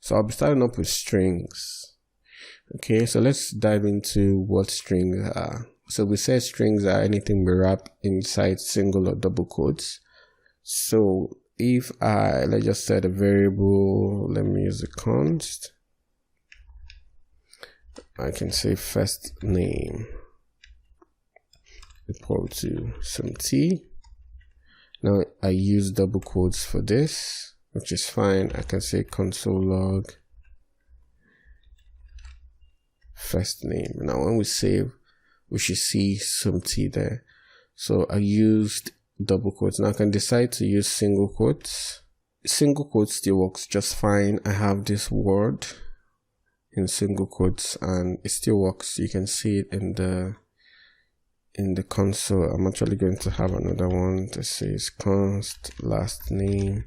So I'll be starting up with strings. Okay, so let's dive into what strings are. So we said strings are anything we wrap inside single or double quotes. So if let's just set a variable, let me use a const. I can say first name equal to some t. Now I use double quotes for this, which is fine. I can say console log first name. Now when we save, we should see some t there. So I used double quotes. Now I can decide to use single quotes. Single quotes still works just fine. I have this word in single quotes and it still works. You can see it in the console. I'm actually going to have another one that says const last name,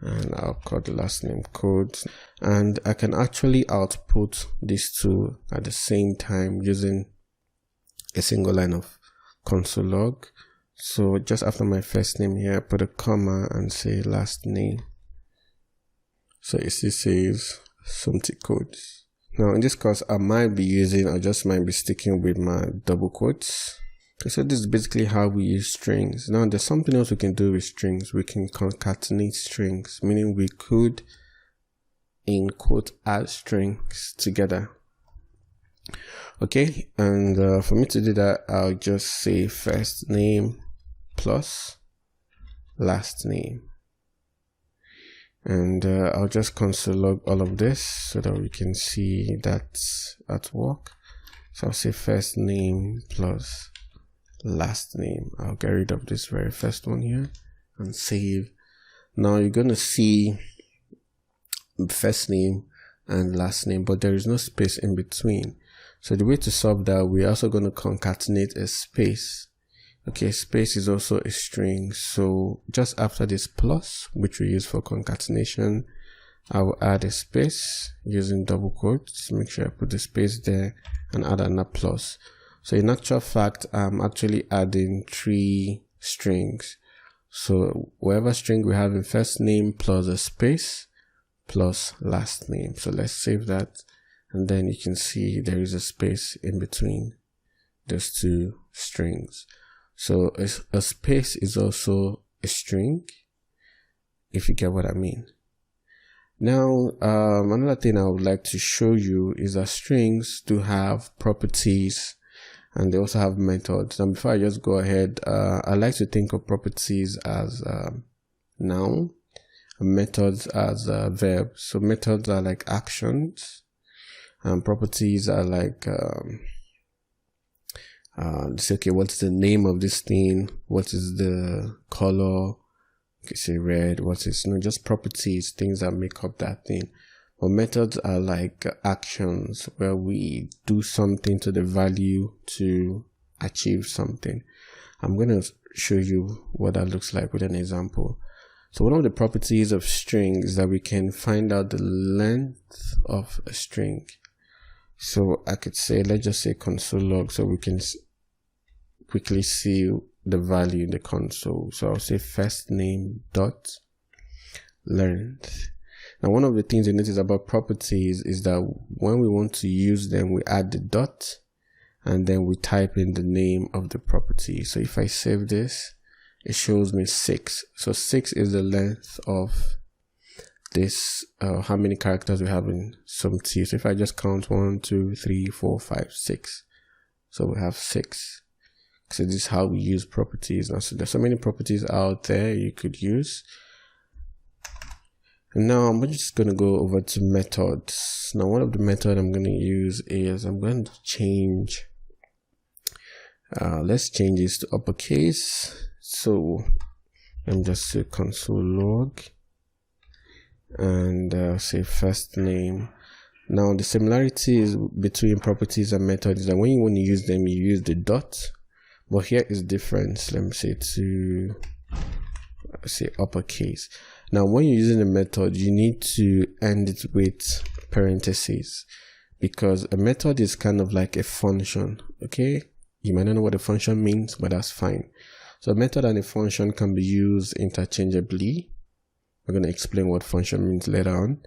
and I'll call the last name code, and I can actually output these two at the same time using a single line of console log. So just after my first name here, I put a comma and say last name. So it still says something codes. Now in this case, I might be sticking with my double quotes. So this is basically how we use strings. Now there's something else we can do with strings. We can concatenate strings, meaning we could in quote add strings together. Okay, and for me to do that, I'll just say first name plus last name, and I'll just console log all of this so that we can see that's at work. So I'll say first name plus last name. I'll get rid of this very first one here and save. Now you're gonna see first name and last name, but there is no space in between. So the way to solve that, we're also going to concatenate a space. Okay, space is also a string. So just after this plus, which we use for concatenation, I will add a space using double quotes. Make sure I put the space there and add another plus. So in actual fact, I'm actually adding 3 strings. So whatever string we have in first name plus a space plus last name. So let's save that. And then you can see there is a space in between those 2 strings. So a space is also a string, if you get what I mean. Now, another thing I would like to show you is that strings do have properties and they also have methods. Now, before I just go ahead, I like to think of properties as noun and methods as verbs. So methods are like actions. And properties are like, say, okay, what's the name of this thing? What is the color? Okay, say red. What is, just properties, things that make up that thing. But methods are like actions where we do something to the value to achieve something. I'm going to show you what that looks like with an example. So one of the properties of string is that we can find out the length of a string. So I could say, let's just say console log, so we can quickly see the value in the console. So I'll say first name dot length. Now one of the things you notice about properties is that when we want to use them, we add the dot and then we type in the name of the property. So if I save this, it shows me 6. So 6 is the length of this, how many characters we have in some t. So if I just count 1, 2, 3, 4, 5, 6, so we have 6. So this is how we use properties. Now, so there's so many properties out there you could use. And now I'm just going to go over to methods. Now one of the methods I'm going to use is I'm going to change, let's change this to uppercase. So I'm just say console log and say first name. Now the similarities between properties and methods is that when you want to use them, you use the dot, but here is different. Let me say to say uppercase. Now when you're using a method, you need to end it with parentheses, because a method is kind of like a function. Okay, you might not know what a function means, but that's fine. So a method and a function can be used interchangeably. We're going to explain what function means later on.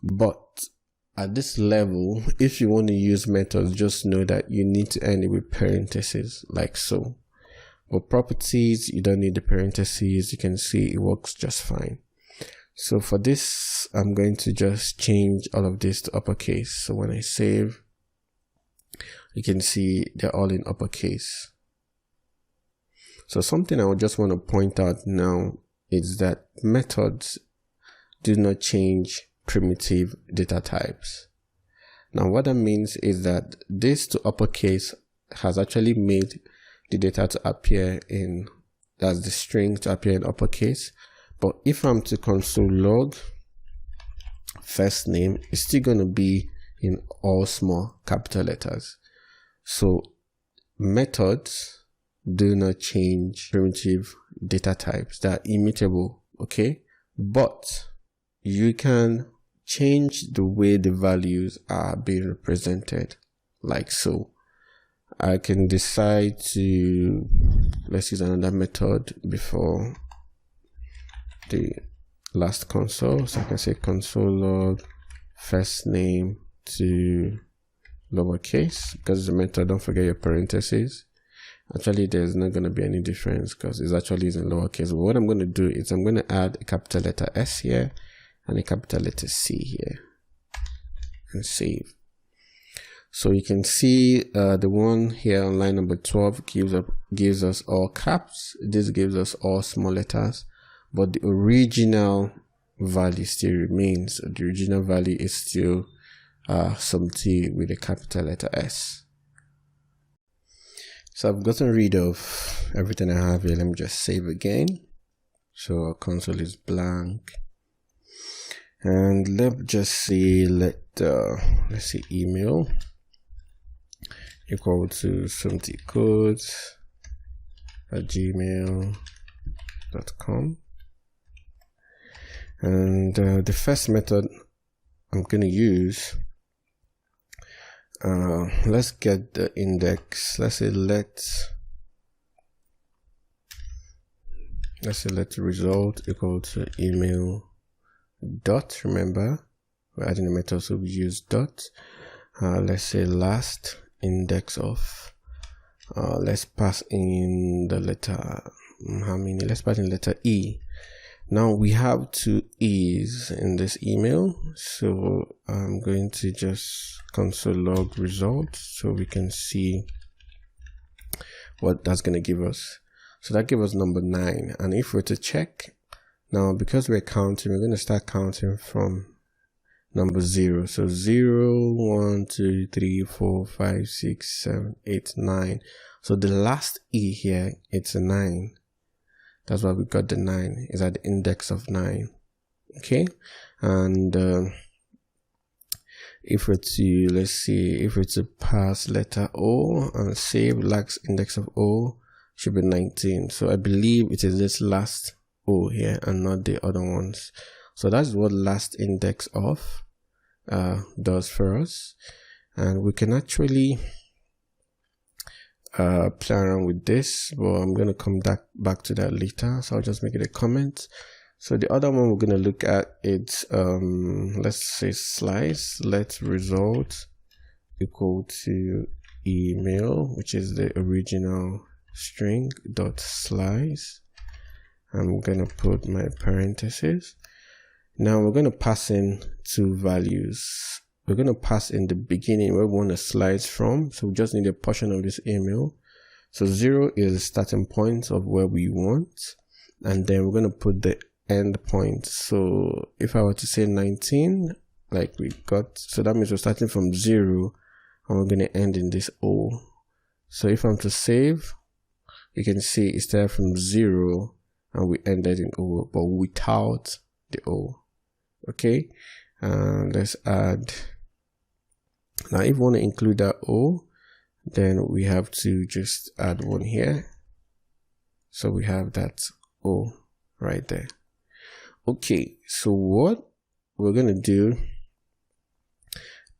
But at this level, if you want to use methods, just know that you need to end it with parentheses, like so. But properties, you don't need the parentheses. You can see it works just fine. So for this, I'm going to just change all of this to uppercase. So when I save, you can see they're all in uppercase. So something I would just want to point out now is that methods do not change primitive data types. Now what that means is that this to uppercase has actually made the data to appear in, as the string to appear in uppercase. But if I'm to console log first name, it's still going to be in all small capital letters. So methods do not change primitive data types. They are immutable, okay? But you can change the way the values are being represented, like so. I can decide to, let's use another method before the last console. So I can say console log first name to lowercase, because the method, don't forget your parentheses. Actually, there's not going to be any difference because it's actually in lowercase. But what I'm going to do is I'm going to add a capital letter S here and a capital letter C here and save. So you can see the one here on line number 12 gives us all caps. This gives us all small letters, but the original value still remains. The original value is still some T with a capital letter S. So I've gotten rid of everything I have here. Let me just save again. So our console is blank. And let's just say, let's say email equal to somethingcodes@gmail.com. And the first method I'm going to use, let's get the index. Let's say let result equal to email dot. Remember, we're adding a method, so we use dot. Let's say last index of, let's pass in the letter, how many? Let's pass in letter E. Now we have two E's in this email, so I'm going to just console log result so we can see what that's going to give us. So that gives us number 9, and if we're to check now, because we're counting, we're going to start counting from number 0. So 0, 1, 2, 3, 4, 5, 6, 7, 8, 9. So the last E here, it's a 9. That's why we got the 9, is at the index of 9. Okay, and if we're to, let's see, if we're to pass letter O and save, last index of O should be 19. So I believe it is this last O here and not the other ones. So that's what last index of does for us, and we can actually play around with this, but I'm going to come back to that later, so I'll just make it a comment. So the other one we're going to look at is let's say slice. Let result equal to email, which is the original string, dot slice. I'm going to put my parentheses. Now we're going to pass in two values. We're going to pass in the beginning where we want to slice from, so we just need a portion of this email. So 0 is the starting point of where we want, and then we're going to put the end point. So if I were to say 19, like we got, so that means we're starting from 0 and we're going to end in this O. So if I'm to save, you can see it started from 0 and we ended in O, but without the O. Okay, let's add. Now if we want to include that O, then we have to just add one here. So we have that O right there. Okay, so what we're going to do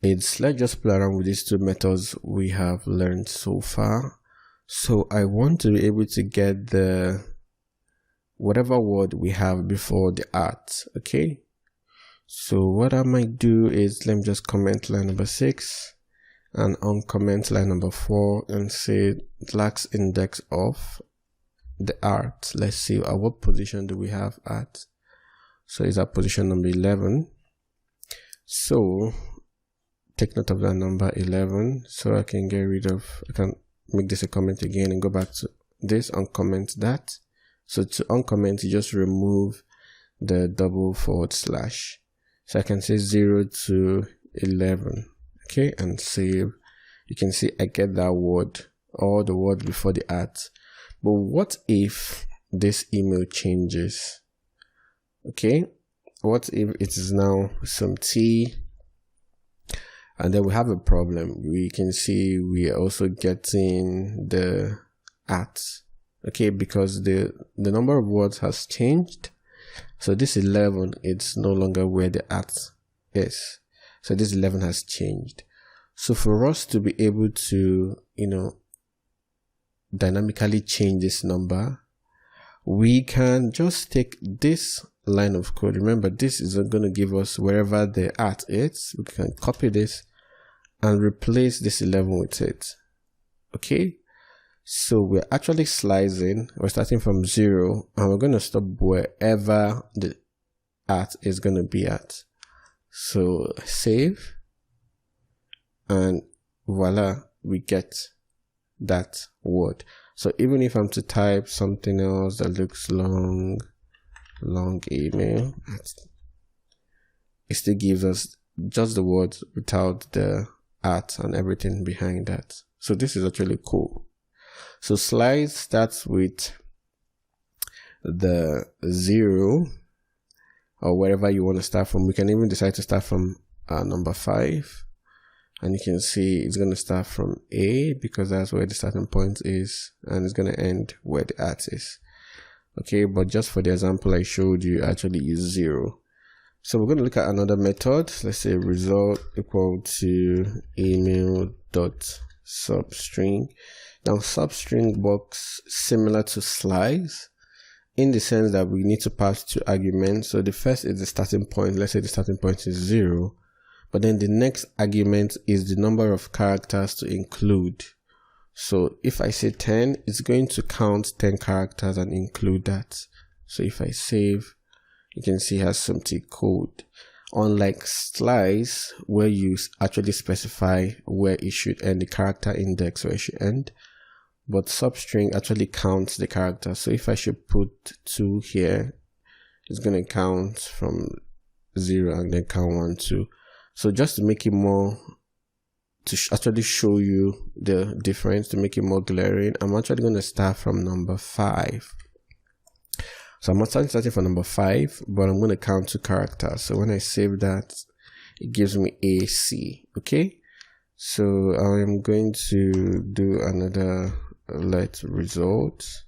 is, let's just play around with these two methods we have learned so far. So I want to be able to get the whatever word we have before the at. Okay, So what I might do is, let me just comment line number 6 and uncomment line number 4 and say last index of the art. Let's see at what position do we have at. So it's at position number 11. So take note of that number 11, so I can get rid of, I can make this a comment again and go back to this, uncomment that. So to uncomment, you just remove the double forward slash. So I can say 0 to 11, okay, and save. You can see I get that word, or the word before the at. But what if this email changes? Okay, what if it is now some T, and then we have a problem? We can see we are also getting the at, okay, because the number of words has changed. So this 11, it's no longer where the at is. So this 11 has changed. So for us to be able to, dynamically change this number, we can just take this line of code. Remember, this is going to give us wherever the at is. We can copy this and replace this 11 with it. Okay, so we're actually slicing. We're starting from 0 and we're going to stop wherever the at is going to be at. So save, and voila, we get that word. So even if I'm to type something else that looks long email, it still gives us just the word without the at and everything behind that. So this is actually cool. So slice starts with the 0 or wherever you want to start from. We can even decide to start from number 5. And you can see it's going to start from A because that's where the starting point is, and it's going to end where the at is. Okay, but just for the example I showed you, actually use 0. So we're going to look at another method. Let's say result equal to email.substring. Now substring works similar to slice in the sense that we need to pass 2 arguments. So the first is the starting point. Let's say the starting point is 0. But then the next argument is the number of characters to include. So if I say 10, it's going to count 10 characters and include that. So if I save, you can see it has some T code. Unlike slice, where you actually specify where it should end, the character index where it should end. But substring actually counts the character. So if I should put 2 here, it's going to count from 0 and then count 1, 2. So just to make it more, to actually show you the difference, to make it more glaring, I'm actually going to start from number 5. So I'm starting from number 5, but I'm going to count 2 characters. So when I save that, it gives me AC. Okay. So I am going to do another let result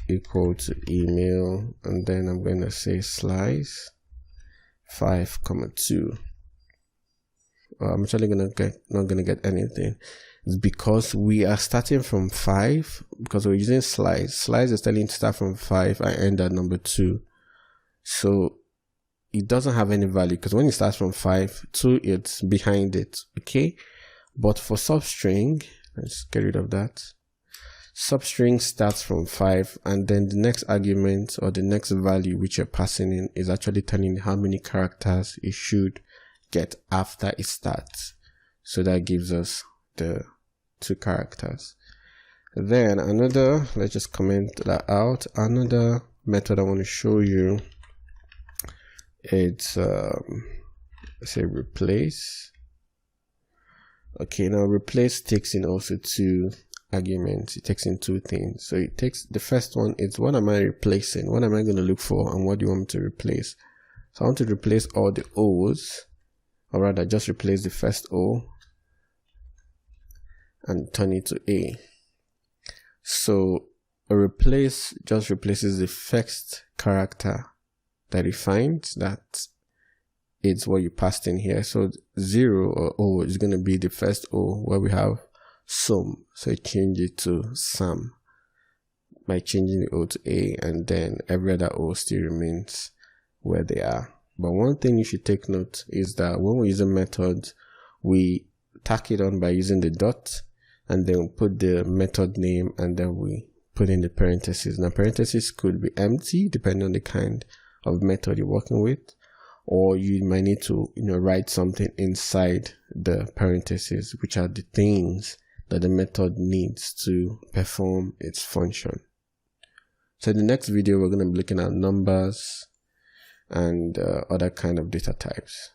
equal to email, and then I'm going to say slice 5,2. I'm actually not gonna get anything. It's because we are starting from 5 because we're using slice. Slice is telling to start from 5 and end at number 2. So it doesn't have any value because when it starts from 5, 2 it's behind it. Okay, but for substring, let's get rid of that. Substring starts from 5, and then the next argument or the next value which you're passing in is actually telling how many characters it should get after it starts. So that gives us the 2 characters. Then another, let's just comment that out. Another method I want to show you, it's let's say replace. Okay, now replace takes in also 2 arguments. It takes in 2 things. So it takes, the first one is, what am I replacing? What am I going to look for, and what do you want me to replace? So I want to replace all the O's, or rather just replace the first O and turn it to A. So a replace just replaces the first character that it finds, that it's what you passed in here. So 0 or O is going to be the first O where we have sum, so I change it to sum by changing the O to A, and then every other O still remains where they are. But one thing you should take note is that when we're using methods, we tack it on by using the dot, and then put the method name, and then we put in the parentheses. Now parentheses could be empty depending on the kind of method you're working with, or you might need to write something inside the parentheses, which are the things that the method needs to perform its function. So in the next video, we're going to be looking at numbers and other kind of data types.